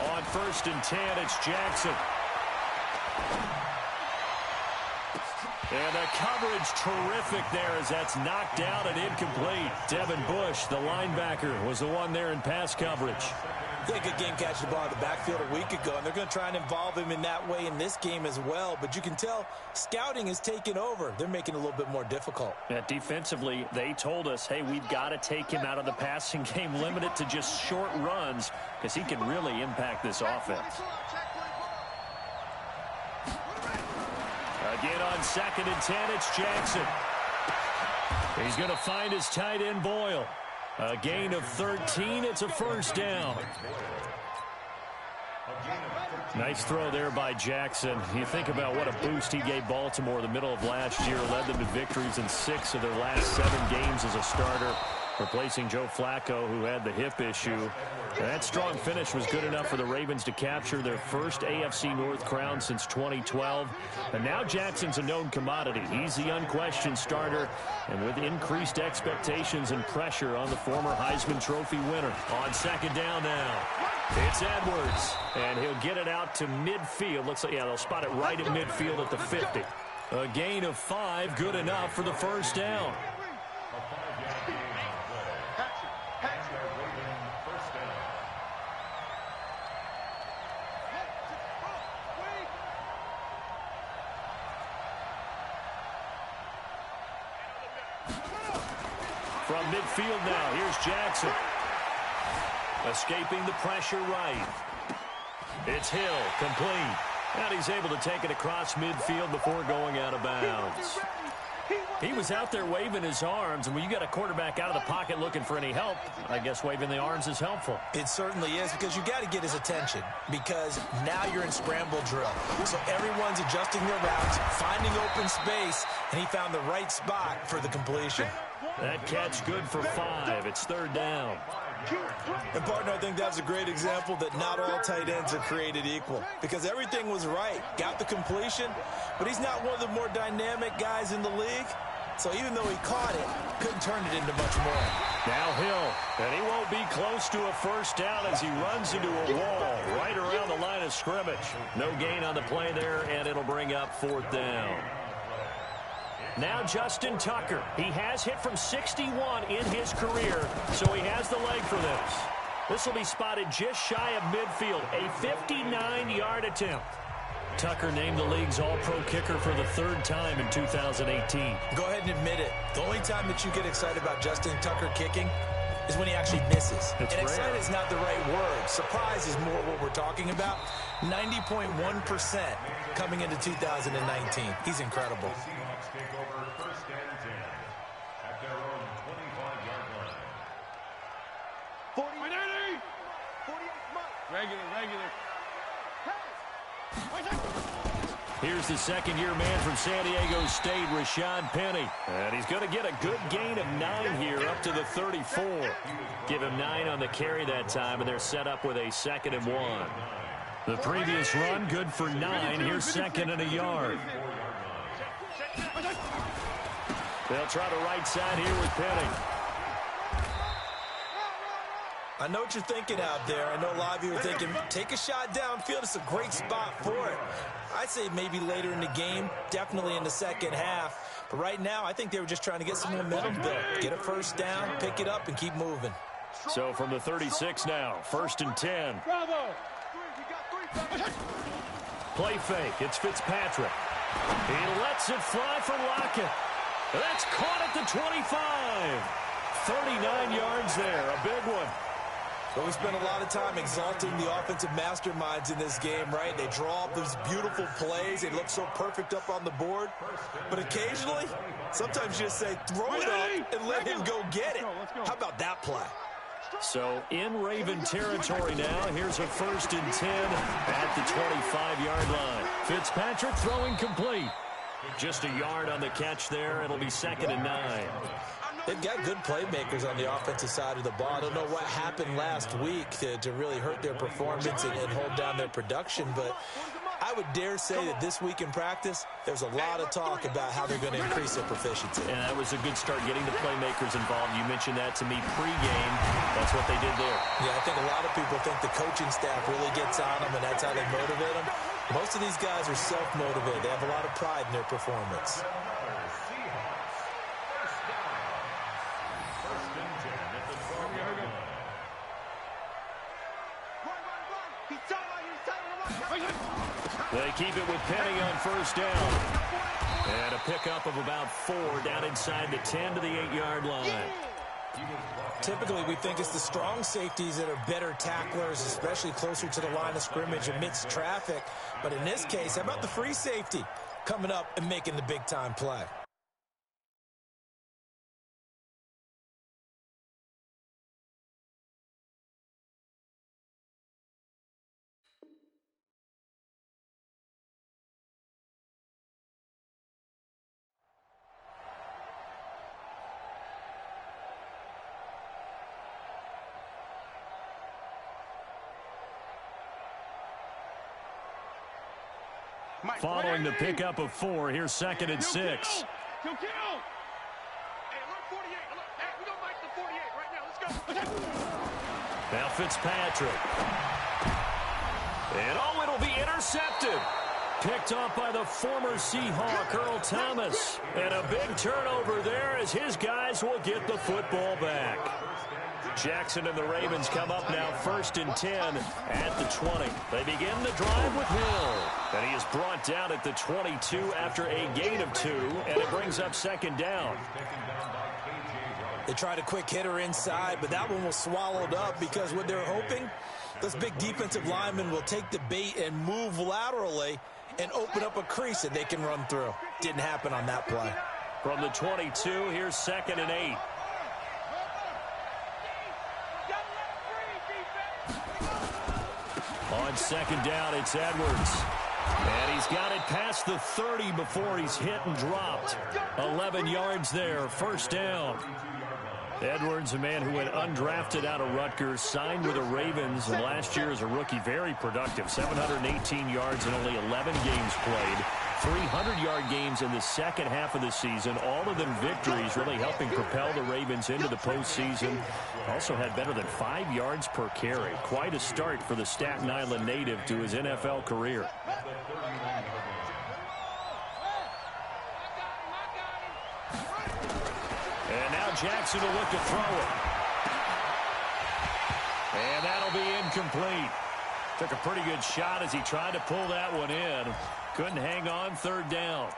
On 1st and 10, it's Jackson. And the coverage terrific there as that's knocked out and incomplete. Devin Bush, the linebacker, was the one there in pass coverage. Yeah, good game catching the ball in the backfield a week ago, and they're going to try and involve him in that way in this game as well. But you can tell scouting is taking over. They're making it a little bit more difficult. Yeah, defensively, they told us, hey, we've got to take him out of the passing game, limit it to just short runs, because he can really impact this offense. Again on 2nd and 10, it's Jackson. He's going to find his tight end, Boyle. A gain of 13. It's a 1st down. Nice throw there by Jackson. You think about what a boost he gave Baltimore the middle of last year. Led them to victories in 6 of their last 7 games as a starter, replacing Joe Flacco, who had the hip issue. That strong finish was good enough for the Ravens to capture their first AFC North crown since 2012. And now Jackson's a known commodity. He's the unquestioned starter, and with increased expectations and pressure on the former Heisman Trophy winner. On 2nd down now, it's Edwards, and he'll get it out to midfield. Looks like, yeah, they'll spot it right at midfield at the 50. A gain of 5, good enough for the 1st down. From midfield now, here's Jackson. Escaping the pressure right. It's Hill, complete. And he's able to take it across midfield before going out of bounds. He was out there waving his arms, and when you got a quarterback out of the pocket looking for any help, I guess waving the arms is helpful. It certainly is, because you got to get his attention, because now you're in scramble drill. So everyone's adjusting their routes, finding open space, and he found the right spot for the completion. That catch good for 5. It's 3rd down. And, partner, I think that's a great example that not all tight ends are created equal, because everything was right. Got the completion, but he's not one of the more dynamic guys in the league. So even though he caught it, couldn't turn it into much more. Now Hill, and he won't be close to a 1st down as he runs into a wall right around the line of scrimmage. No gain on the play there, and it'll bring up 4th down. Now Justin Tucker. He has hit from 61 in his career, so he has the leg for this. This will be spotted just shy of midfield, a 59-yard attempt. Tucker named the league's all-pro kicker for the 3rd time in 2018. Go ahead and admit it. The only time that you get excited about Justin Tucker kicking is when he actually misses. And excited is not the right word. Surprise is more what we're talking about. 90.1% coming into 2019. He's incredible. Regular. Here's the 2nd-year man from San Diego State, Rashad Penny. And he's going to get a good gain of 9 here up to the 34. Give him 9 on the carry that time, and they're set up with a 2nd and 1. The previous run, good for 9. Here's 2nd and a yard. They'll try the right side here with Penny. I know what you're thinking out there. I know a lot of you are thinking, take a shot downfield. It's a great spot for it. I'd say maybe later in the game, definitely in the 2nd half. But right now, I think they were just trying to get some momentum built. Get a 1st down, pick it up, and keep moving. So from the 36 now, 1st and 10. Play fake. It's Fitzpatrick. He lets it fly for Lockett. That's caught at the 25. 39 yards there. A big one. But we spent a lot of time exalting the offensive masterminds in this game, right? They draw up these beautiful plays. They look so perfect up on the board. But occasionally, sometimes you just say, throw it up and let him go get it. How about that play? So in Raven territory now. Here's a 1st and 10 at the 25-yard line. Fitzpatrick throwing complete. Just a yard on the catch there. It'll be 2nd and 9. They've got good playmakers on the offensive side of the ball. I don't know what happened last week to really hurt their performance and hold down their production, but I would dare say that this week in practice, there's a lot of talk about how they're going to increase their proficiency. And that was a good start, getting the playmakers involved. You mentioned that to me pregame. That's what they did there. Yeah, I think a lot of people think the coaching staff really gets on them, and that's how they motivate them. Most of these guys are self-motivated. They have a lot of pride in their performance. They keep it with Penny on first down. And a pickup of about 4 down inside the 10 to the 8-yard line. Typically, we think it's the strong safeties that are better tacklers, especially closer to the line of scrimmage amidst traffic. But in this case, how about the free safety coming up and making the big-time play? Following the pickup of 4, here's 2nd and 6. Hey, look, 48. Look, hey, we don't like the 48 right now. Let's go. Now Fitzpatrick. And it'll be intercepted. Picked off by the former Seahawk, Earl Thomas. And a big turnover there as his guys will get the football back. Jackson and the Ravens come up now 1st and 10 at the 20. They begin the drive with Hill. And he is brought down at the 22 after a gain of 2, and it brings up 2nd down. They tried a quick hitter inside, but that one was swallowed up because what they're hoping, this big defensive lineman will take the bait and move laterally and open up a crease that they can run through. Didn't happen on that play. From the 22, here's 2nd and 8. On 2nd down, it's Edwards. And he's got it past the 30 before he's hit and dropped. 11 yards there, 1st down. Edwards, a man who went undrafted out of Rutgers, signed with the Ravens, and last year as a rookie, very productive. 718 yards in only 11 games played. 300-yard games in the second half of the season. All of them victories, really helping propel the Ravens into the postseason. Also had better than 5 yards per carry. Quite a start for the Staten Island native to his NFL career. And now Jackson will look to throw it. And that'll be incomplete. Took a pretty good shot as he tried to pull that one in. Couldn't hang on, 3rd down.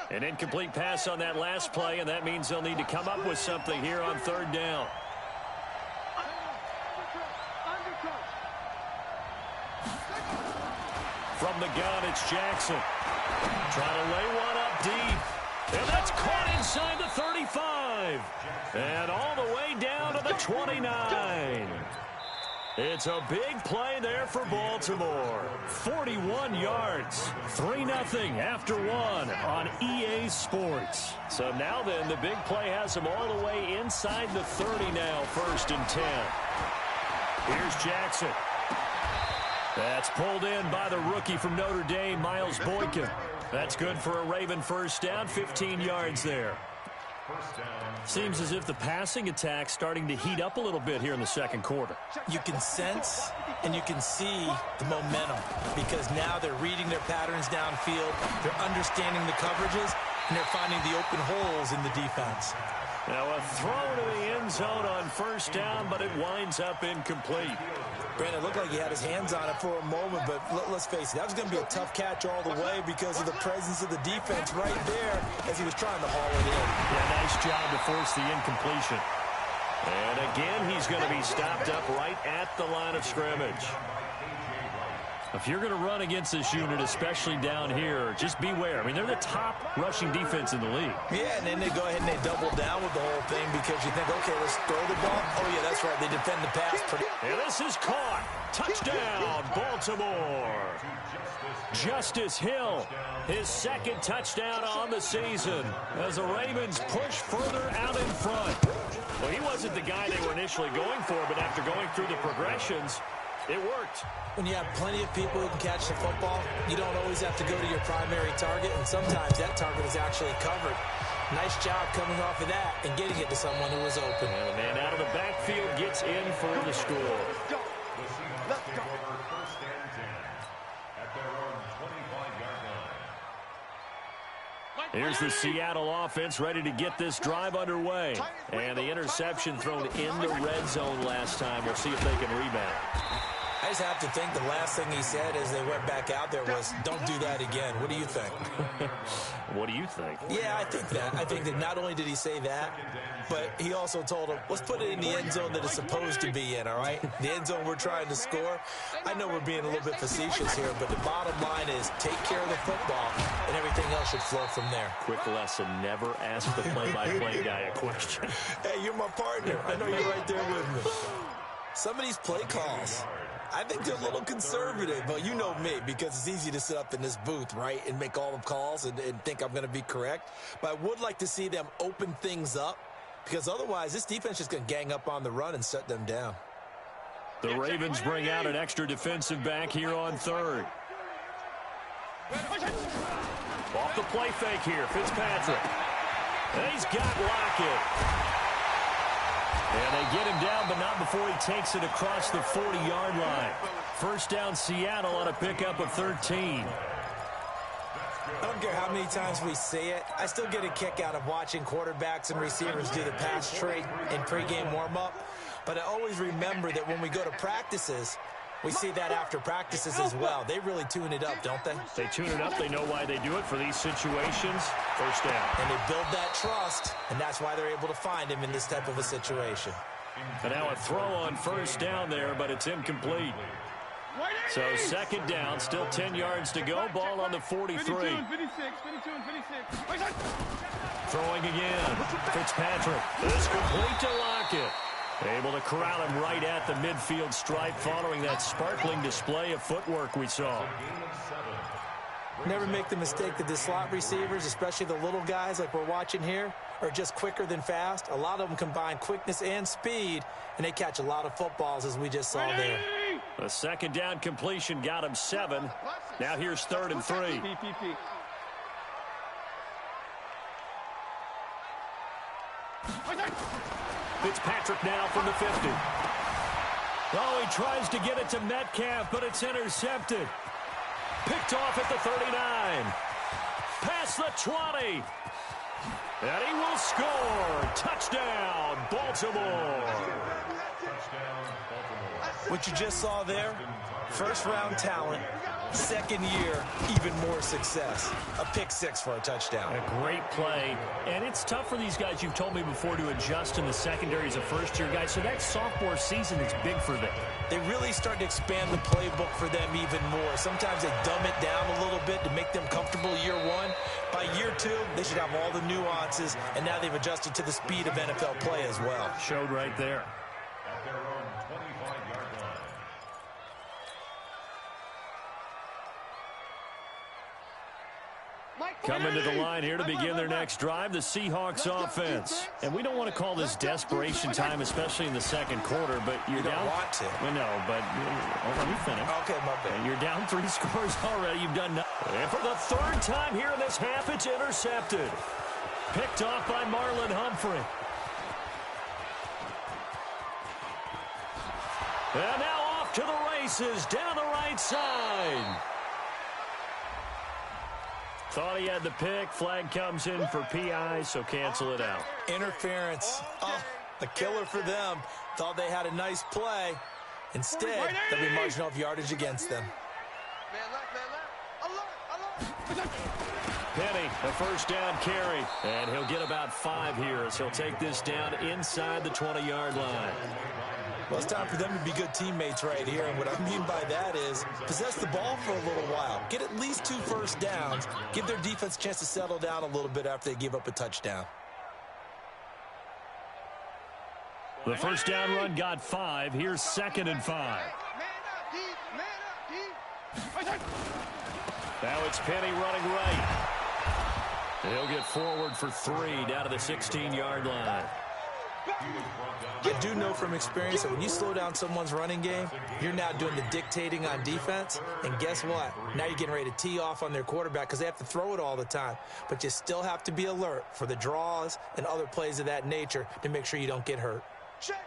An incomplete pass on that last play, and that means they'll need to come up with something here on 3rd down. From the gun, it's Jackson. Trying to lay one up deep. And that's caught inside the 35. And all the way down to the 29. It's a big play there for Baltimore. 41 yards. 3-0 after 1 on EA Sports. So now then, the big play has them all the way inside the 30 now, 1st and 10. Here's Jackson. That's pulled in by the rookie from Notre Dame, Miles Boykin. That's good for a Raven 1st down, 15 yards there. Seems as if the passing attack's starting to heat up a little bit here in the 2nd quarter. You can sense and you can see the momentum because now they're reading their patterns downfield, they're understanding the coverages, and they're finding the open holes in the defense. Now a throw to the end zone on 1st down, but it winds up incomplete. Brandon, it looked like he had his hands on it for a moment, but let's face it, that was going to be a tough catch all the way because of the presence of the defense right there as he was trying to haul it in. Yeah, nice job to force the incompletion. And again, he's going to be stopped up right at the line of scrimmage. If you're going to run against this unit, especially down here, just beware. I mean, they're the top rushing defense in the league. Yeah, and then they go ahead and they double down with the whole thing because you think, okay, let's throw the ball. Oh, yeah, that's right. They defend the pass pretty. And this is caught. Touchdown, Baltimore. Justice Hill, his second touchdown on the season as the Ravens push further out in front. Well, he wasn't the guy they were initially going for, but after going through the progressions, it worked. When you have plenty of people who can catch the football, you don't always have to go to your primary target, and sometimes that target is actually covered. Nice job coming off of that and getting it to someone who was open. And a man out of the backfield gets in for the score. Let's go. Here's the Seattle offense ready to get this drive underway. And the interception thrown in the red zone last time. We'll see if they can rebound. I just have to think the last thing he said as they went back out there was, don't do that again. What do you think? What do you think? Yeah, I think that. I think that not only did he say that, but he also told him, let's put it in the end zone that it's supposed to be in, all right? The end zone we're trying to score. I know we're being a little bit facetious here, but the bottom line is take care of the football, and everything else should flow from there. Quick lesson, never ask the play-by-play guy a question. Hey, you're my partner. I know you're right there with me. Some of these play calls, I think they're a little conservative, but you know me, because it's easy to sit up in this booth, right, and make all the calls and think I'm going to be correct. But I would like to see them open things up, because otherwise this defense is going to gang up on the run and shut them down. The Ravens bring out an extra defensive back here on third. Off the play fake here, Fitzpatrick. And he's got Lockett. And they get him down, but not before he takes it across the 40-yard line. First down, Seattle on a pickup of 13. I don't care how many times we say it. I still get a kick out of watching quarterbacks and receivers do the pass trait in pregame warm-up. But I always remember that when we go to practices, we see that after practices as well. They really tune it up, don't they? They tune it up. They know why they do it for these situations. First down. And they build that trust, and that's why they're able to find him in this type of a situation. And now a throw on first down there, but it's incomplete. So second down, still 10 yards to go. Ball on the 43. 52 and 56. Throwing again. Fitzpatrick. This complete to Lockett. Able to corral him right at the midfield stripe following that sparkling display of footwork we saw. Never make the mistake that the slot receivers, especially the little guys like we're watching here, are just quicker than fast. A lot of them combine quickness and speed, and they catch a lot of footballs, as we just saw there. The second down completion got him 7. Now here's 3rd and 3. Fitzpatrick now from the 50. Oh, he tries to get it to Metcalf, but it's intercepted. Picked off at the 39. Past the 20. And he will score. Touchdown, Baltimore. What you just saw there, first-round talent, second year, even more success. A pick 6 for a touchdown. A great play. And it's tough for these guys, you've told me before, to adjust in the secondary as a first-year guy. So that sophomore season is big for them. They really start to expand the playbook for them even more. Sometimes they dumb it down a little bit to make them comfortable year 1. By year 2, they should have all the nuances, and now they've adjusted to the speed of NFL play as well. Showed right there. Coming to the line here to begin their next drive, the Seahawks offense. And we don't want to call this desperation time, especially in the second quarter, but you're down. You don't want to. Well, no, but let me finish. Okay, my bad. You're down 3 scores already. You've done nothing. And for the 3rd time here in this half, it's intercepted. Picked off by Marlon Humphrey. And now off to the races down the right side. Thought he had the pick. Flag comes in for PI, so cancel it out. Interference. Oh, a killer for them. Thought they had a nice play. Instead, there'll be marginal yardage against them. Penny, a first down carry. And he'll get about 5 here as he'll take this down inside the 20-yard line. Well, it's time for them to be good teammates right here, and what I mean by that is possess the ball for a little while. Get at least 2 first downs. Give their defense a chance to settle down a little bit after they give up a touchdown. The first down run got 5. Here's 2nd and 5. Now it's Penny running right. He'll get forward for 3 down to the 16-yard line. You do know from experience that when you slow down someone's running game, you're now doing the dictating on defense. And guess what? Now you're getting ready to tee off on their quarterback because they have to throw it all the time. But you still have to be alert for the draws and other plays of that nature to make sure you don't get hurt.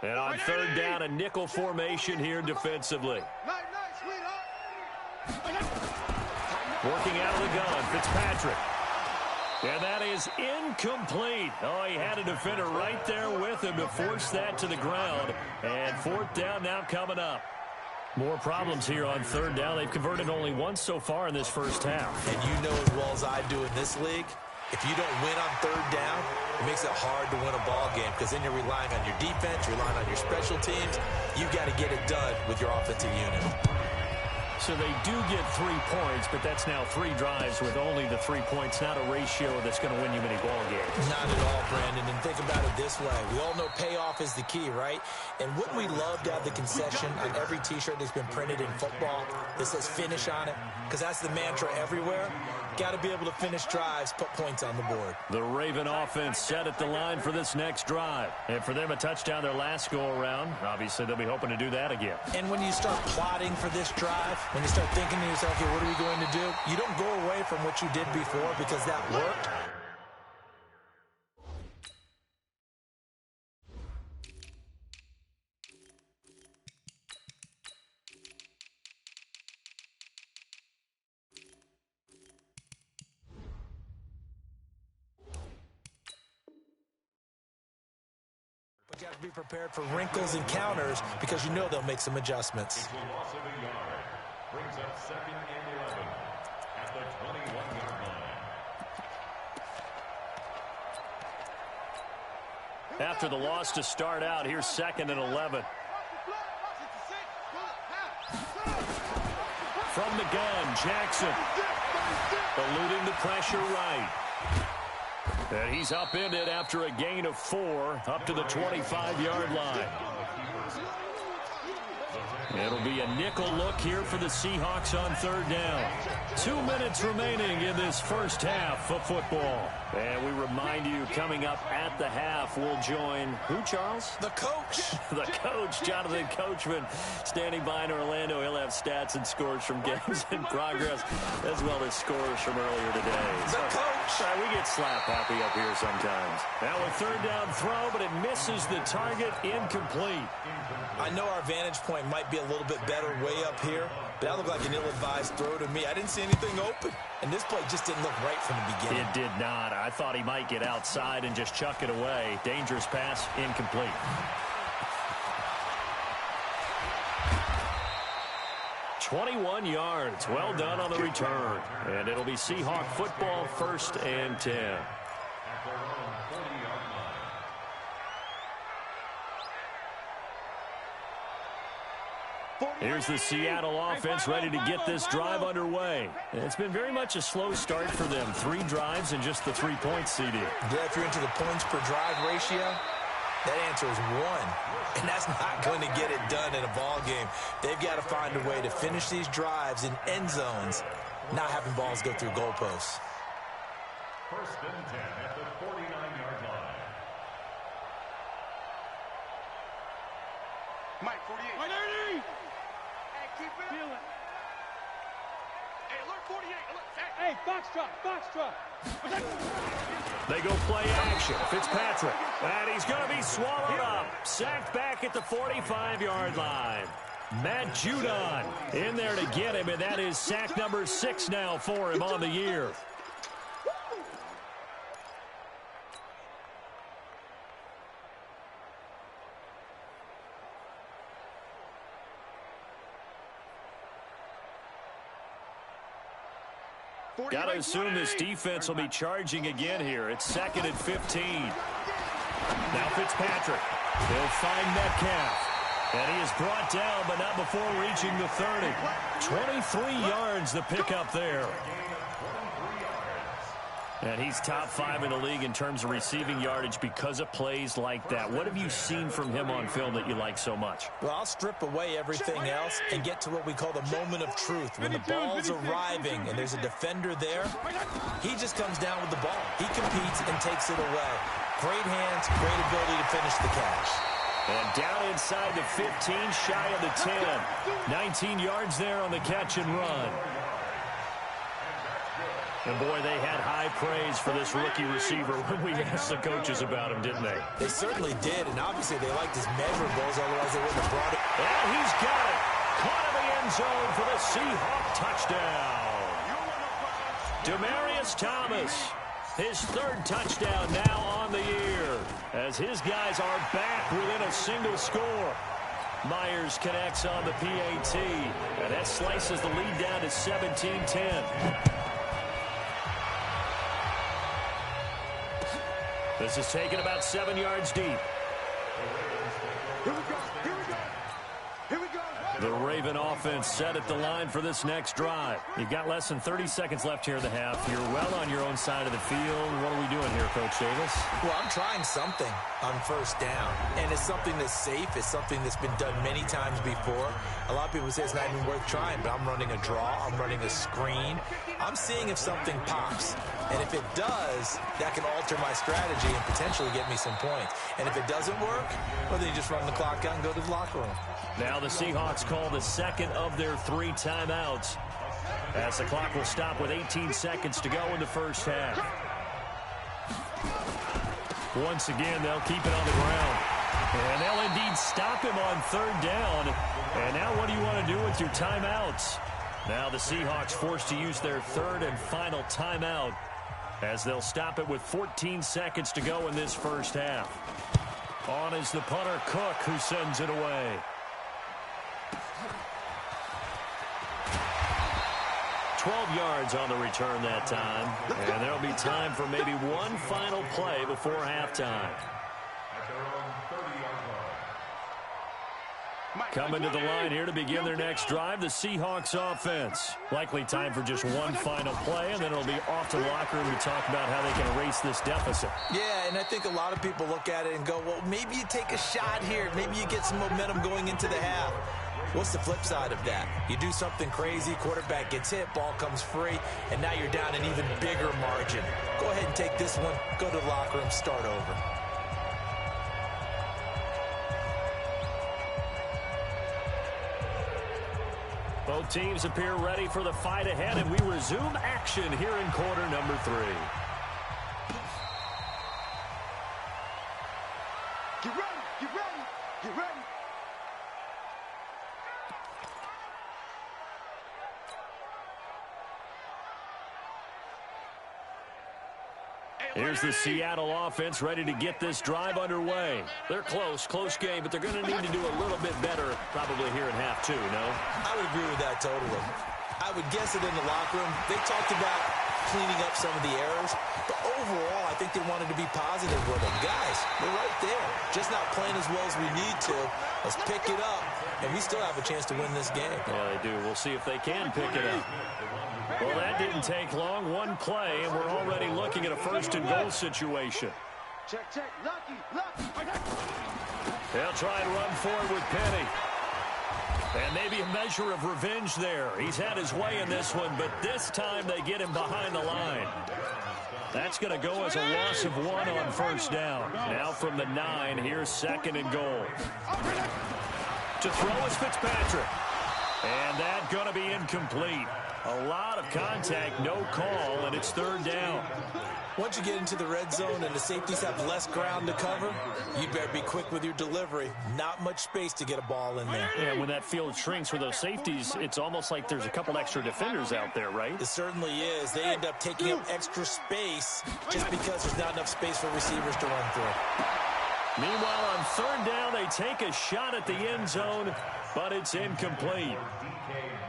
And on 3rd down, a nickel formation here defensively. Working out of the gun, Fitzpatrick. And that is incomplete. Oh, he had a defender right there with him to force that to the ground. And 4th down now coming up. More problems here on 3rd down. They've converted only once so far in this first half. And you know as well as I do in this league, if you don't win on 3rd down, it makes it hard to win a ball game because then you're relying on your defense, you're relying on your special teams. You've got to get it done with your offensive unit. So they do get 3 points, but that's now 3 drives with only the 3 points, not a ratio that's going to win you many ball games. Not at all, Brandon. And think about it this way. We all know payoff is the key, right? And wouldn't we love to have the concession on every T-shirt that's been printed in football that says finish on it? Because that's the mantra everywhere. Got to be able to finish drives, put points on the board. The Raven offense set at the line for this next drive. And for them, a touchdown their last go-around. Obviously, they'll be hoping to do that again. And when you start plotting for this drive, when you start thinking to yourself, okay, what are we going to do? You don't go away from what you did before because that worked. But you have to be prepared for wrinkles and counters because you know they'll make some adjustments. Brings up 2nd and 11 at the 21-yard line. After the loss to start out, here's 2nd and 11. From the gun, Jackson. Eluding the pressure right. And he's upended after a gain of 4 up to the 25-yard line. It'll be a nickel look here for the Seahawks on 3rd down. 2 minutes remaining in this first half of football. And we remind you, coming up at the half, we'll join who, Charles? The coach. The coach, Jonathan Coachman, standing by in Orlando. He'll have stats and scores from games in progress, as well as scores from earlier today. The coach. We get slap happy up here sometimes. Now a 3rd down throw, but it misses the target, incomplete. I know our vantage point might be a little bit better way up here, but that looked like an ill-advised throw to me. I didn't see anything open, and this play just didn't look right from the beginning. It did not. I thought he might get outside and just chuck it away. Dangerous pass, incomplete. "21 yards. Well done on the return. And it'll be Seahawk football, 1st and 10. Here's the Seattle offense ready to get this drive underway. It's been very much a slow start for them. 3 drives and just the 3 points, CD. Yeah, if you're into the points per drive ratio, that answer is 1. And that's not going to get it done in a ball game. They've got to find a way to finish these drives in end zones, not having balls go through goalposts. 1st and 10 at the 49-yard line. Mike, 48. Mike, 30. Hey, keep it. Feel it. Hey, alert 48. Alert. Hey, box drop, box drop. They go play action. Fitzpatrick. And he's going to be swallowed up. Sacked back at the 45-yard line. Matt Judon in there to get him, and that is sack number 6 now for him on the year. Got to assume this defense will be charging again here. It's 2nd and 15. Now Fitzpatrick. He'll find Metcalf. And he is brought down, but not before reaching the 30. 23 yards the pickup there. And he's top 5 in the league in terms of receiving yardage because of plays like that. What have you seen from him on film that you like so much? Well, I'll strip away everything else and get to what we call the moment of truth. When the ball's arriving and there's a defender there, he just comes down with the ball. He competes and takes it away. Great hands, great ability to finish the catch. And down inside the 15, shy of the 10. 19 yards there on the catch and run. And, boy, they had high praise for this rookie receiver when we asked the coaches about him, didn't they? They certainly did, and obviously they liked his measurables, otherwise they wouldn't have brought it. And he's got it. Caught in the end zone for the Seahawk touchdown. Demaryius Thomas, his 3rd touchdown now on the year, as his guys are back within a single score. Myers connects on the PAT, and that slices the lead down to 17-10. This is taken about 7 yards deep. Here we go. Here we go. Here we go. The Raven offense set at the line for this next drive. You've got less than 30 seconds left here in the half. You're well on your own side of the field. What are we doing here, Coach Davis? Well, I'm trying something on first down, and it's something that's safe. It's something that's been done many times before. A lot of people say it's not even worth trying, but I'm running a draw. I'm running a screen. I'm seeing if something pops, and if it does, that can alter my strategy and potentially get me some points. And if it doesn't work, well, then you just run the clock out and go to the locker room. Now the Seahawks call the second of their 3 timeouts, as the clock will stop with 18 seconds to go in the first half. Once again, they'll keep it on the ground. And they'll indeed stop him on 3rd down. And now what do you want to do with your timeouts? Now the Seahawks forced to use their 3rd and final timeout, as they'll stop it with 14 seconds to go in this first half. On is the punter, Cook, who sends it away. 12 yards on the return that time. And there'll be time for maybe one final play before halftime. Coming to the line here to begin their next drive, the Seahawks offense. Likely time for just one final play, and then it'll be off to the locker room to talk about how they can erase this deficit. Yeah, and I think a lot of people look at it and go, well, maybe you take a shot here. Maybe you get some momentum going into the half. What's the flip side of that? You do something crazy, quarterback gets hit, ball comes free, and now you're down an even bigger margin. Go ahead and take this one, go to the locker room, start over. Both teams appear ready for the fight ahead, and we resume action here in quarter number 3. Get ready. Get ready. Get ready. Here's the Seattle offense ready to get this drive underway. They're close game, but they're going to need to do a little bit better probably here in half 2, no? I would agree with that totally. I would guess it in the locker room. They talked about cleaning up some of the errors, but overall, I think they wanted to be positive with them. Guys, we're right there. Just not playing as well as we need to. Let's pick it up, and we still have a chance to win this game. Yeah, they do. We'll see if they can pick it up. Well, that didn't take long. One play, and we're already looking at a 1st and goal situation. Check. Lucky. They'll try and run forward with Penny. And maybe a measure of revenge there. He's had his way in this one, but this time they get him behind the line. That's going to go as a loss of 1 on 1st down. Now from the 9, here's 2nd and goal. To throw is Fitzpatrick. And that's going to be incomplete. A lot of contact, no call, and it's 3rd down. Once you get into the red zone and the safeties have less ground to cover, you better be quick with your delivery. Not much space to get a ball in there. And when that field shrinks for those safeties, it's almost like there's a couple extra defenders out there, right? It certainly is. They end up taking up extra space just because there's not enough space for receivers to run through. Meanwhile, on 3rd down, they take a shot at the end zone, but it's incomplete.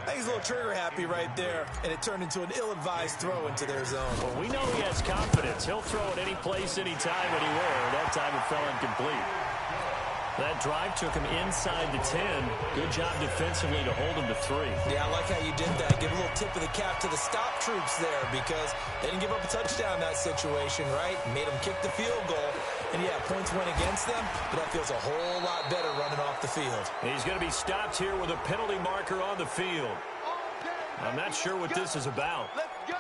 I think he's a little trigger happy right there, and it turned into an ill-advised throw into their zone. Well, we know he has confidence. He'll throw it any place, anytime, anywhere. That time it fell incomplete. That drive took him inside the 10. Good job defensively to hold him to 3. Yeah, I like how you did that. Give a little tip of the cap to the stop troops there because they didn't give up a touchdown in that situation, right? Made them kick the field goal. And, yeah, points went against them, but that feels a whole lot better running off the field. He's going to be stopped here with a penalty marker on the field. I'm not sure what this is about. Let's go.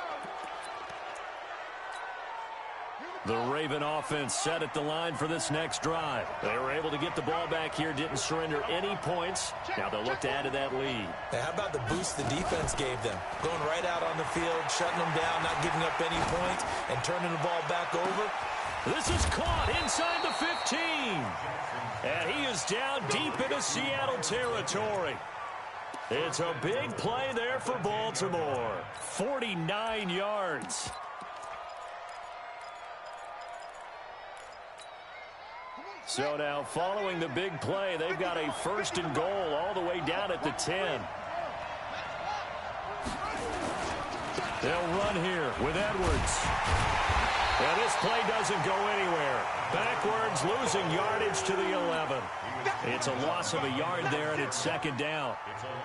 The Raven offense set at the line for this next drive. They were able to get the ball back here, didn't surrender any points. Now they'll look to add to that lead. Now, how about the boost the defense gave them? Going right out on the field, shutting them down, not giving up any points, and turning the ball back over. This is caught inside the 15. And he is down deep into Seattle territory. It's a big play there for Baltimore. 49 yards. So now, following the big play, they've got a 1st and goal all the way down at the 10. They'll run here with Edwards. And this play doesn't go anywhere. Backwards, losing yardage to the 11. It's a loss of a yard there, and it's 2nd down.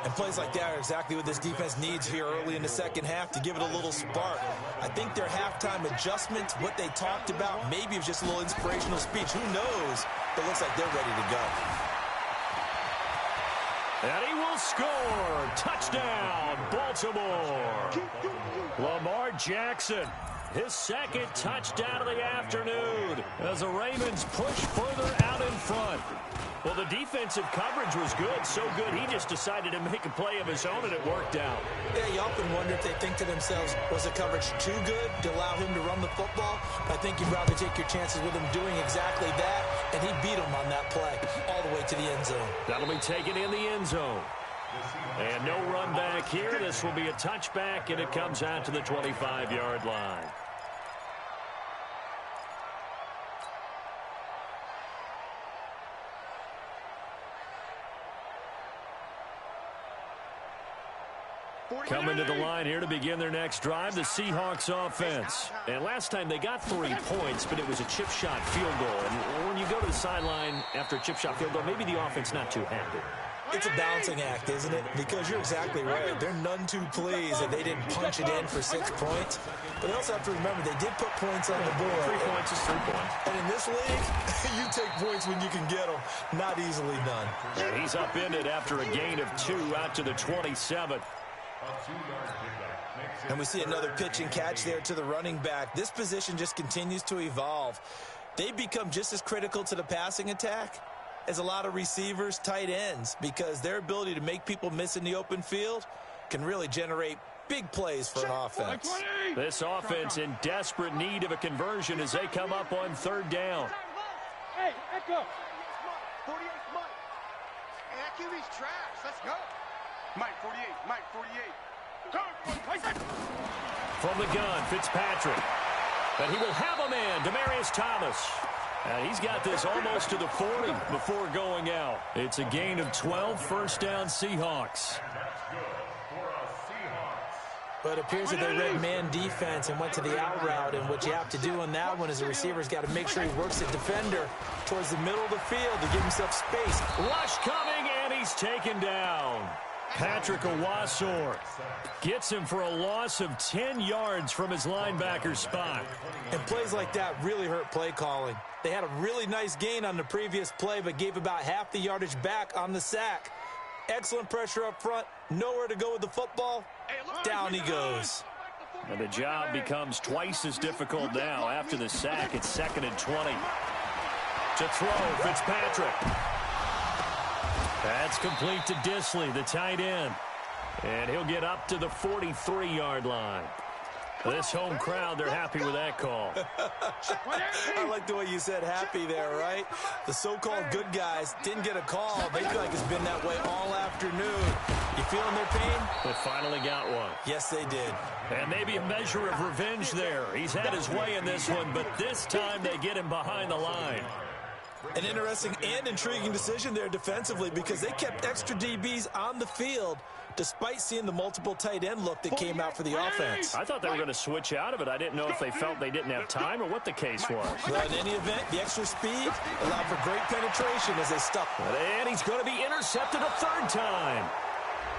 And plays like that are exactly what this defense needs here early in the second half to give it a little spark. I think their halftime adjustment, what they talked about, maybe it was just a little inspirational speech. Who knows? But it looks like they're ready to go. And he will score. Touchdown, Baltimore. Lamar Jackson, his 2nd touchdown of the afternoon as the Ravens push further out in front. Well, the defensive coverage was good, so good he just decided to make a play of his own, and it worked out. Yeah, you often wonder if they think to themselves, was the coverage too good to allow him to run the football? I think you'd rather take your chances with him doing exactly that, and he beat him on that play all the way to the end zone. That'll be taken in the end zone. And no run back here. This will be a touchback, and it comes out to the 25-yard line. Coming to the line here to begin their next drive, the Seahawks offense. And last time they got 3 points, but it was a chip shot field goal. And when you go to the sideline after a chip shot field goal, maybe the offense not too happy. It's a balancing act, isn't it? Because you're exactly right. They're none too pleased that they didn't punch it in for 6 points. But they also have to remember they did put points on the board. 3 points is 3 points. And in this league, you take points when you can get them. Not easily done. And he's upended after a gain of 2 out to the 27. And we see another pitch and catch there to the running back. This position just continues to evolve. They become just as critical to the passing attack as a lot of receivers, tight ends, because their ability to make people miss in the open field can really generate big plays for an offense. This offense in desperate need of a conversion as they come up on 3rd down. Hey, Echo. 48, Mike. Hey, that QB's trash. Let's go. Mike, 48. Mike, 48. From the gun, Fitzpatrick. But he will have a man, Demaryius Thomas. And he's got this almost to the 40 before going out. It's a gain of 12, 1st down Seahawks. But it appears that they read man defense and went to the out route. And what you have to do on that one is the receiver's got to make sure he works the defender towards the middle of the field to give himself space. Rush coming, and he's taken down. Patrick Owasor gets him for a loss of 10 yards from his linebacker spot. And plays like that really hurt play calling. They had a really nice gain on the previous play, but gave about half the yardage back on the sack. Excellent pressure up front. Nowhere to go with the football. Down he goes. And the job becomes twice as difficult now after the sack. It's 2nd and 20. To throw, Fitzpatrick. That's complete to Disley, the tight end. And he'll get up to the 43-yard line. This home crowd, they're happy with that call. I like the way you said happy there, right? The so-called good guys didn't get a call. They feel like it's been that way all afternoon. You feeling their pain? They finally got one. Yes, they did. And maybe a measure of revenge there. He's had his way in this one, but this time they get him behind the line. An interesting and intriguing decision there defensively because they kept extra DBs on the field despite seeing the multiple tight end look that came out for the offense. I thought they were going to switch out of it. I didn't know if they felt they didn't have time or what the case was. Well, in any event, the extra speed allowed for great penetration as they stuck. And he's going to be intercepted a third time.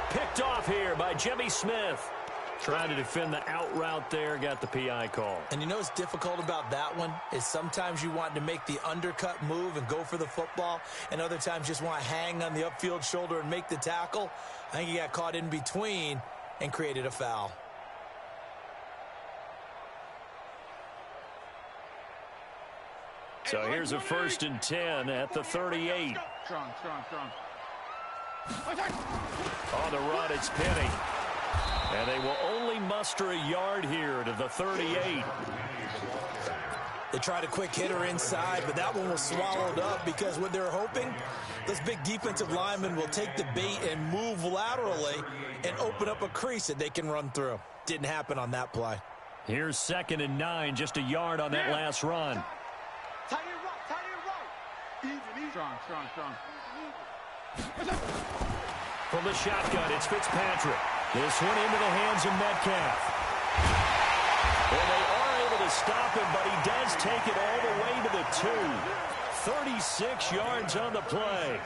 Picked off here by Jimmy Smith. Trying to defend the out route there, got the PI call. And you know what's difficult about that one is sometimes you want to make the undercut move and go for the football, and other times just want to hang on the upfield shoulder and make the tackle. I think he got caught in between and created a foul. So here's a 1st and 10 at the 38. Strong. On the run, it's Penny. And they will only muster a yard here to the 38. They tried a quick hitter inside, but that one was swallowed up because what they're hoping, those big defensive linemen will take the bait and move laterally and open up a crease that they can run through. Didn't happen on that play. Here's 2nd and 9, just a yard on that last run. Tight end right. Easy. Strong. From the shotgun, it's Fitzpatrick. This one into the hands of Metcalf. Well, they are able to stop him, but he does take it all the way to the 2. 36 yards on the play.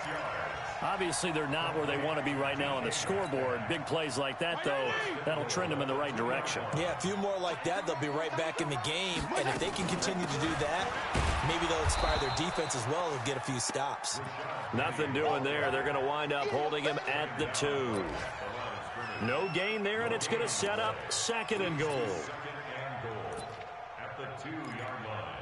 Obviously, they're not where they want to be right now on the scoreboard. Big plays like that, though, that'll trend them in the right direction. Yeah, a few more like that, they'll be right back in the game. And if they can continue to do that, maybe they'll inspire their defense as well and get a few stops. Nothing doing there. They're going to wind up holding him at the 2. No gain there, and it's going to set up 2nd and goal. At the 2-yard line.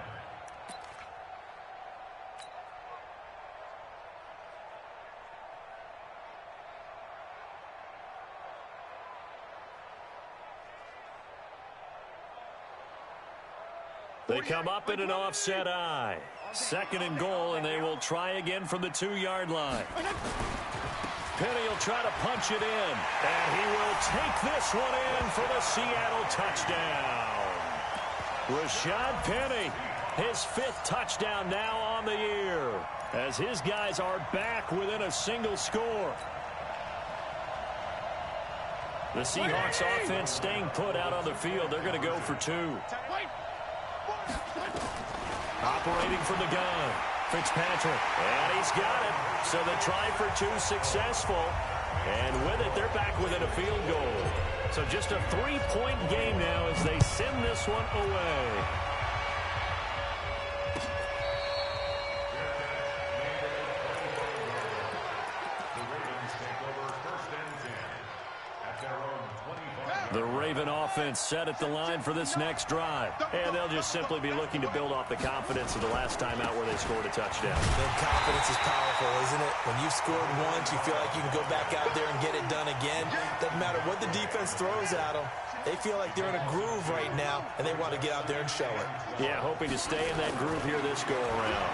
They come up in an offset eye. 2nd and goal, and they will try again from the 2-yard line. Penny will try to punch it in, and he will take this one in for the Seattle touchdown. Rashad Penny, his 5th touchdown now on the year, as his guys are back within a single score. The Seahawks offense staying put out on the field. They're going to go for 2. Operating from the gun, Fitzpatrick, and he's got it. So the try for 2 successful, and with it, they're back within a field goal. So just a 3-point game now as they send this one away. The Raven offense set at the line for this next drive. And they'll just simply be looking to build off the confidence of the last time out where they scored a touchdown. And confidence is powerful, isn't it? When you've scored once, you feel like you can go back out there and get it done again. Doesn't matter what the defense throws at them. They feel like they're in a groove right now, and they want to get out there and show it. Yeah, hoping to stay in that groove here this go-around.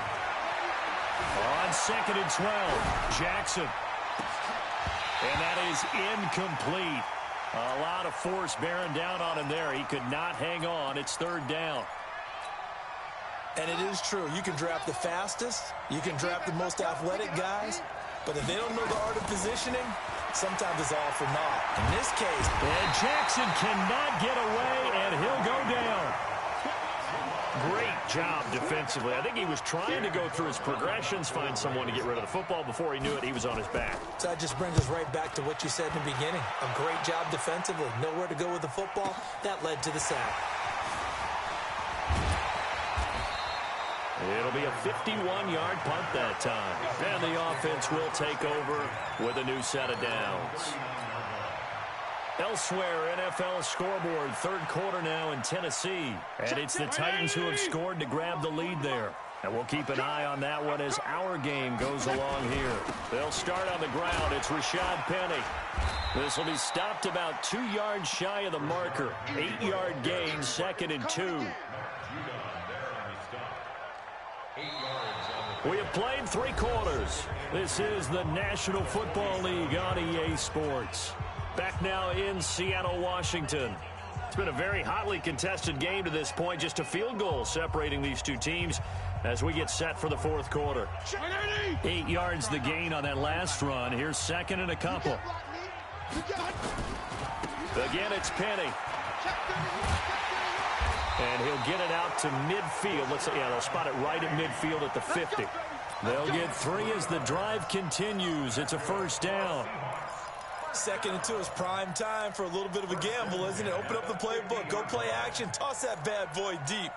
On 2nd and 12, Jackson. And that is incomplete. A lot of force bearing down on him there. He could not hang on. It's 3rd down. And it is true. You can draft the fastest. You can draft the most athletic guys. But if they don't know the art of positioning, sometimes it's all for naught. In this case, and Jackson cannot get away, and he'll go down. Great job defensively. I think he was trying to go through his progressions, find someone to get rid of the football. Before he knew it, he was on his back. So that just brings us right back to what you said in the beginning. A great job defensively. Nowhere to go with the football. That led to the sack. It'll be a 51-yard punt that time. And the offense will take over with a new set of downs. Elsewhere, NFL scoreboard, 3rd quarter now in Tennessee. And it's the Titans who have scored to grab the lead there. And we'll keep an eye on that one as our game goes along here. They'll start on the ground. It's Rashad Penny. This will be stopped about 2 yards shy of the marker. 8-yard gain, 2nd and 2. We have played 3 quarters. This is the National Football League on EA Sports. Back now in Seattle, Washington. It's been a very hotly contested game to this point. Just a field goal separating these two teams as we get set for the fourth quarter. 8 yards the gain on that last run. Here's second and a couple. Again, it's Penny. And he'll get it out to midfield. They'll spot it right at midfield at the 50. They'll get 3 as the drive continues. It's a first down. 2nd and 2 is prime time for a little bit of a gamble, isn't it? Open up the playbook, go play action, toss that bad boy deep.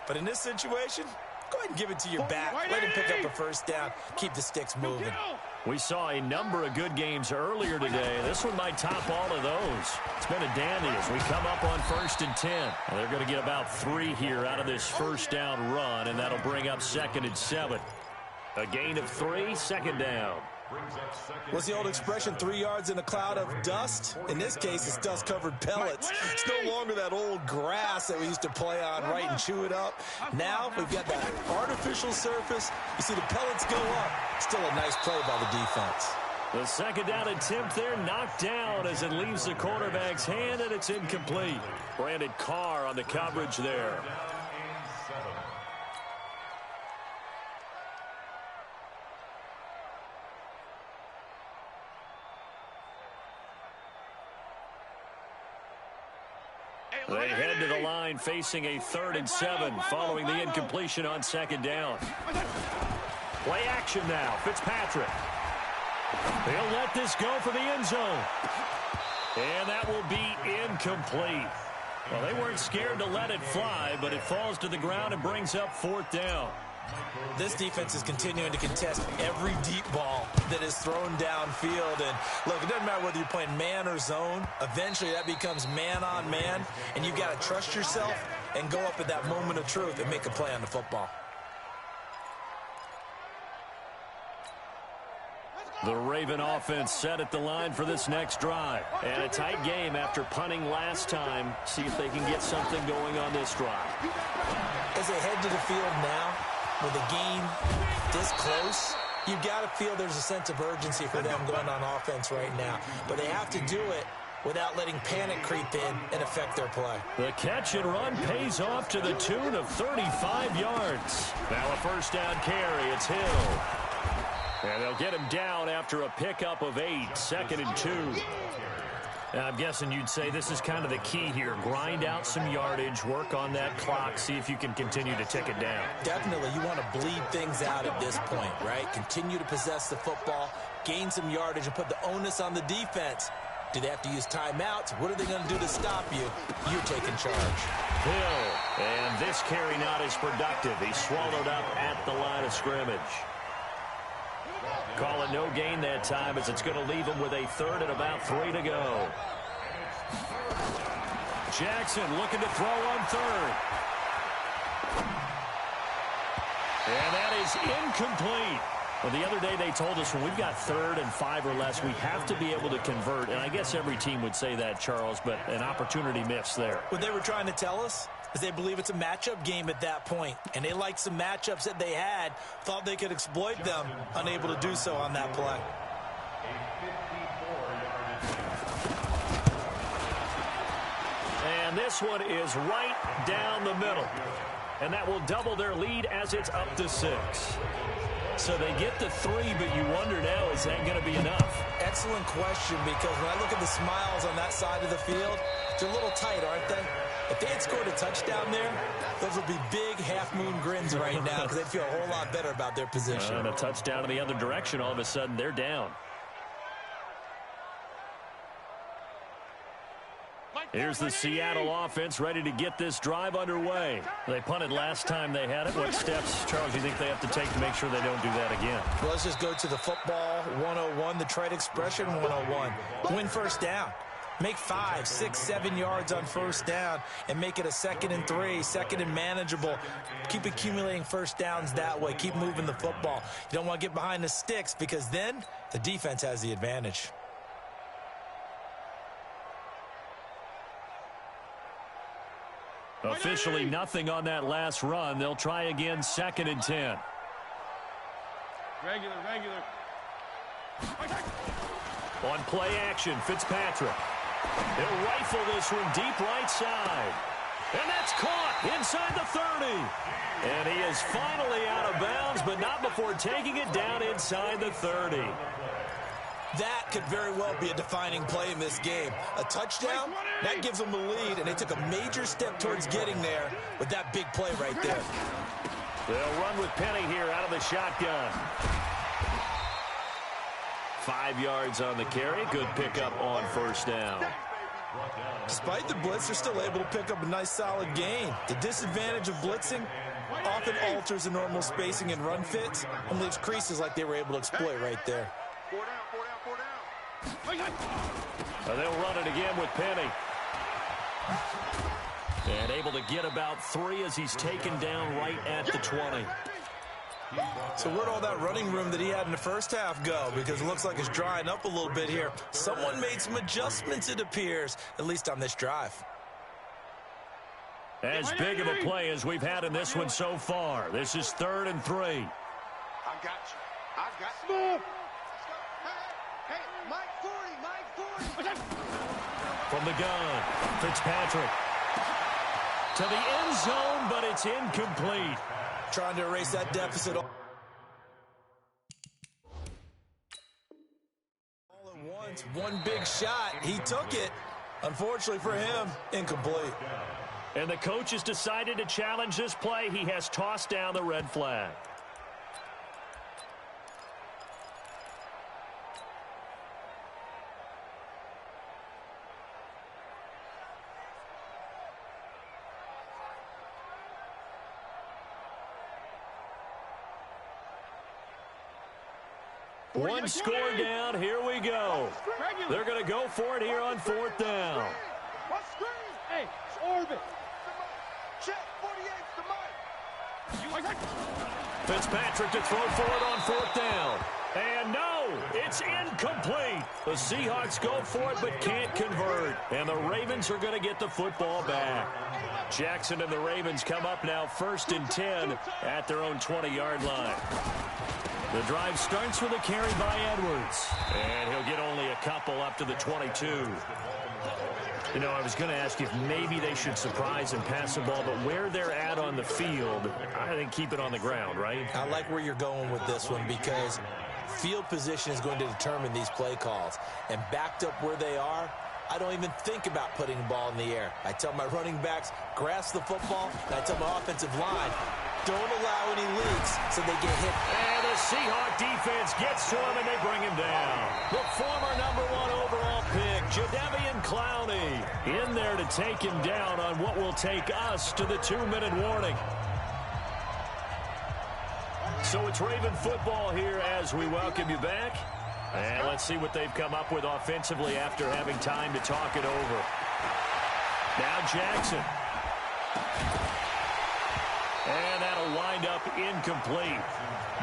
But in this situation, go ahead and give it to your back. Let him pick up a first down. Keep the sticks moving. We saw a number of good games earlier today. This one might top all of those. It's been a dandy as we come up on 1st and 10. And they're going to get about 3 here out of this first down run, and that'll bring up 2nd and 7. A gain of 3, 2nd down. What's the old expression, 3 yards in a cloud of dust? In this case, it's dust-covered pellets. It's no longer that old grass that we used to play on, right, and chew it up. Now we've got that artificial surface. You see the pellets go up. Still a nice play by the defense. The second down attempt there knocked down as it leaves the quarterback's hand, and it's incomplete. Brandon Carr on the coverage there. They head to the line facing a 3rd and 7 following the incompletion on 2nd down. Play action now. Fitzpatrick. They'll let this go for the end zone. And that will be incomplete. Well, they weren't scared to let it fly, but it falls to the ground and brings up 4th down. This defense is continuing to contest every deep ball that is thrown downfield. And look, it doesn't matter whether you're playing man or zone. Eventually that becomes man on man, and you've got to trust yourself and go up at that moment of truth and make a play on the football. The Raven offense set at the line for this next drive. And a tight game after punting last time. See if they can get something going on this drive. As they head to the field now, with a game this close, you've got to feel there's a sense of urgency for them going on offense right now. But they have to do it without letting panic creep in and affect their play. The catch and run pays off to the tune of 35 yards. Now a first down carry. It's Hill. And they'll get him down after a pickup of 8, 2nd and 2. And I'm guessing you'd say this is kind of the key here. Grind out some yardage, work on that clock, see if you can continue to tick it down. Definitely. You want to bleed things out at this point, right? Continue to possess the football, gain some yardage, and put the onus on the defense. Do they have to use timeouts? What are they going to do to stop you? You're taking charge. Hill, and this carry not as productive. He's swallowed up at the line of scrimmage. Call it no gain that time as it's going to leave him with a 3rd and about 3 to go. Jackson looking to throw on 3rd. And that is incomplete. Well, the other day they told us when we've got 3rd and 5 or less, we have to be able to convert. And I guess every team would say that, Charles, but an opportunity missed there. What they were trying to tell us is they believe it's a matchup game at that point. And they liked some matchups that they had, thought they could exploit them, unable to do so on that play. And this one is right down the middle. And that will double their lead as it's up to 6. So they get the 3, but you wonder now, is that going to be enough? Excellent question, because when I look at the smiles on that side of the field, they're a little tight, aren't they? If they had scored a touchdown there, those would be big half-moon grins right now because they'd feel a whole lot better about their position. And a touchdown in the other direction, all of a sudden they're down. Here's the Seattle offense ready to get this drive underway. They punted last time they had it. What steps, Charles, do you think they have to take to make sure they don't do that again? Well, let's just go to the football 101, the trade expression 101. Win first down. Make 5, 6, 7 yards on first down and make it a 2nd and 3, 2nd and manageable. Keep accumulating first downs that way. Keep moving the football. You don't want to get behind the sticks because then the defense has the advantage. Officially nothing on that last run. They'll try again, 2nd and 10. Regular. On play action, Fitzpatrick. He'll rifle this one deep right side. And that's caught inside the 30. And he is finally out of bounds, but not before taking it down inside the 30. That could very well be a defining play in this game. A touchdown, that gives them the lead, and they took a major step towards getting there with that big play right there. They'll run with Penny here out of the shotgun. 5 yards on the carry. Good pickup on first down. Despite the blitz, they're still able to pick up a nice solid gain. The disadvantage of blitzing often alters the normal spacing and run fits and leaves creases like they were able to exploit right there. 4 down. And they'll run it again with Penny. And able to get about 3 as he's taken down right at the 20. So where'd all that running room that he had in the first half go? Because it looks like it's drying up a little bit here. Someone made some adjustments, it appears, at least on this drive. As big of a play as we've had in this one so far. This is 3rd and 3. I got you. I got you. Move. Hey, Mike 40. From the gun, Fitzpatrick. To the end zone, but it's incomplete. Trying to erase that deficit. All at once, one big shot. He took it. Unfortunately for him, incomplete. And the coach has decided to challenge this play. He has tossed down the red flag. One score down. Here we go. They're going to go for it here on 4th down. Hey, it's Orbit. Check, 48's the mic. Fitzpatrick to throw for it on 4th down. And no, it's incomplete. The Seahawks go for it but can't convert. And the Ravens are going to get the football back. Jackson and the Ravens come up now 1st and 10 at their own 20-yard line. The drive starts with a carry by Edwards. And he'll get only a couple up to the 22. You know, I was going to ask if maybe they should surprise and pass the ball, but where they're at on the field, I think keep it on the ground, right? I like where you're going with this one because field position is going to determine these play calls. And backed up where they are, I don't even think about putting the ball in the air. I tell my running backs, grasp the football, and I tell my offensive line, don't allow any leaks so they get hit. And the Seahawk defense gets to him, and they bring him down. The former #1 overall pick, Jadeveon Clowney, in there to take him down on what will take us to the 2-minute warning. So it's Raven football here as we welcome you back. And let's see what they've come up with offensively after having time to talk it over. Now Jackson. And that'll wind up incomplete.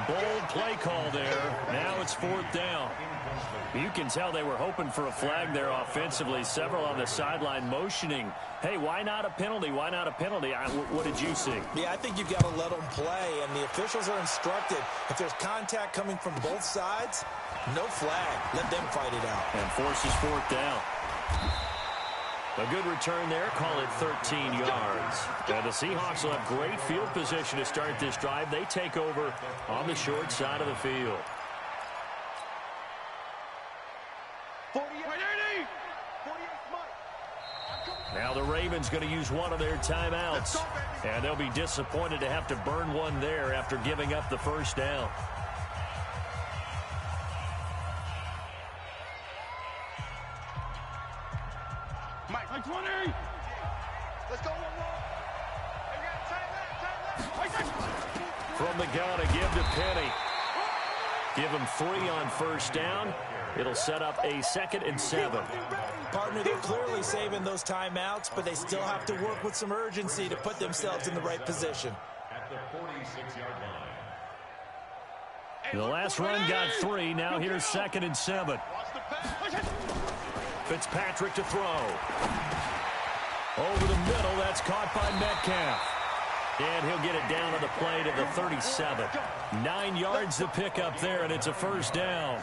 Bold play call there. Now it's 4th down. You can tell they were hoping for a flag there offensively. Several on the sideline motioning, hey, why not a penalty? Why not a penalty? What did you see? Yeah, I think you've got to let them play, and the officials are instructed. If there's contact coming from both sides, no flag. Let them fight it out. And forces 4th down. A good return there. Call it 13 yards. And the Seahawks will have great field position to start this drive. They take over on the short side of the field. 48. Now the Ravens going to use one of their timeouts. And they'll be disappointed to have to burn one there after giving up the first down. Mike 20. Let's go. From the gun, a give to Penny. Give him 3 on first down. It'll set up a 2nd and 7. Partner, they're clearly saving those timeouts, but they still have to work with some urgency to put themselves in the right position. At the 46-yard line. The last run got 3. Now here's 2nd and 7. Fitzpatrick to throw. Over the middle, that's caught by Metcalf. And he'll get it down to the play to the 37. 9 yards to pick up there, and it's a first down.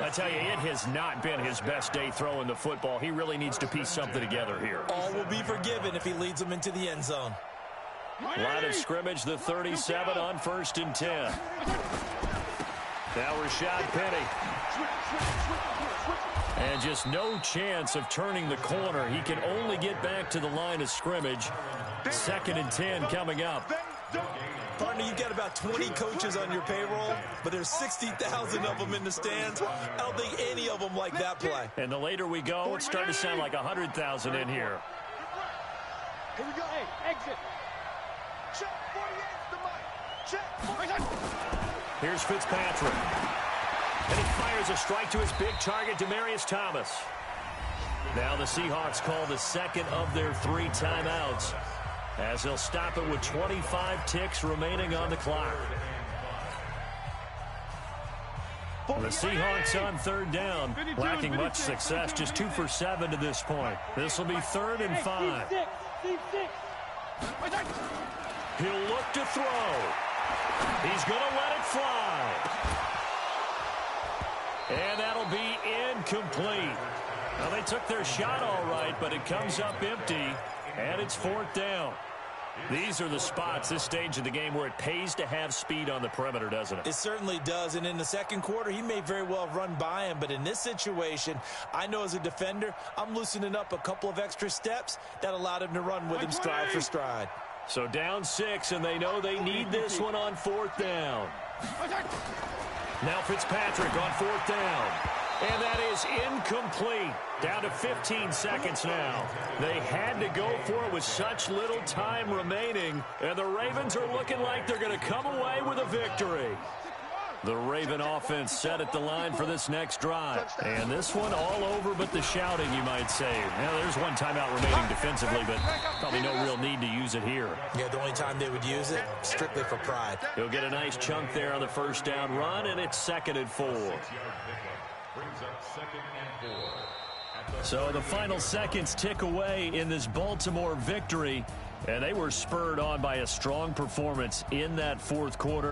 I tell you, it has not been his best day throwing the football. He really needs to piece something together here. All will be forgiven if he leads them into the end zone. Line of scrimmage, the 37 on 1st and 10. Now Rashad Penny. And just no chance of turning the corner. He can only get back to the line of scrimmage. 2nd and 10 coming up. Partner, you've got about 20 coaches on your payroll, but there's 60,000 of them in the stands. I don't think any of them like that play. And the later we go, it's starting to sound like 100,000 in here. Here we go. Hey, exit. Check 48, the mic. Check 48. Here's Fitzpatrick. And he fires a strike to his big target, Demaryius Thomas. Now the Seahawks call the second of their 3 timeouts, as they'll stop it with 25 ticks remaining on the clock. The Seahawks on 3rd down, lacking much success, just 2 for 7 to this point. This will be 3rd and 5. He'll look to throw. He's going to let it fly. And that'll be incomplete. Well, they took their shot all right, but it comes up empty, and it's 4th down. These are the spots, this stage of the game, where it pays to have speed on the perimeter, doesn't it? It certainly does, and in the second quarter, he may very well run by him, but in this situation, I know as a defender, I'm loosening up a couple of extra steps that allowed him to run with him stride for stride. So down 6, and they know they need this one on 4th down. Now Fitzpatrick on 4th down. And that is incomplete. Down to 15 seconds now. They had to go for it with such little time remaining. And the Ravens are looking like they're going to come away with a victory. The Raven offense set at the line for this next drive. And this one all over but the shouting, you might say. Now, there's one timeout remaining defensively, but probably no real need to use it here. Yeah, the only time they would use it, strictly for pride. He'll get a nice chunk there on the 1st down run, and it's 2nd and 4. So the final seconds tick away in this Baltimore victory, and they were spurred on by a strong performance in that 4th quarter.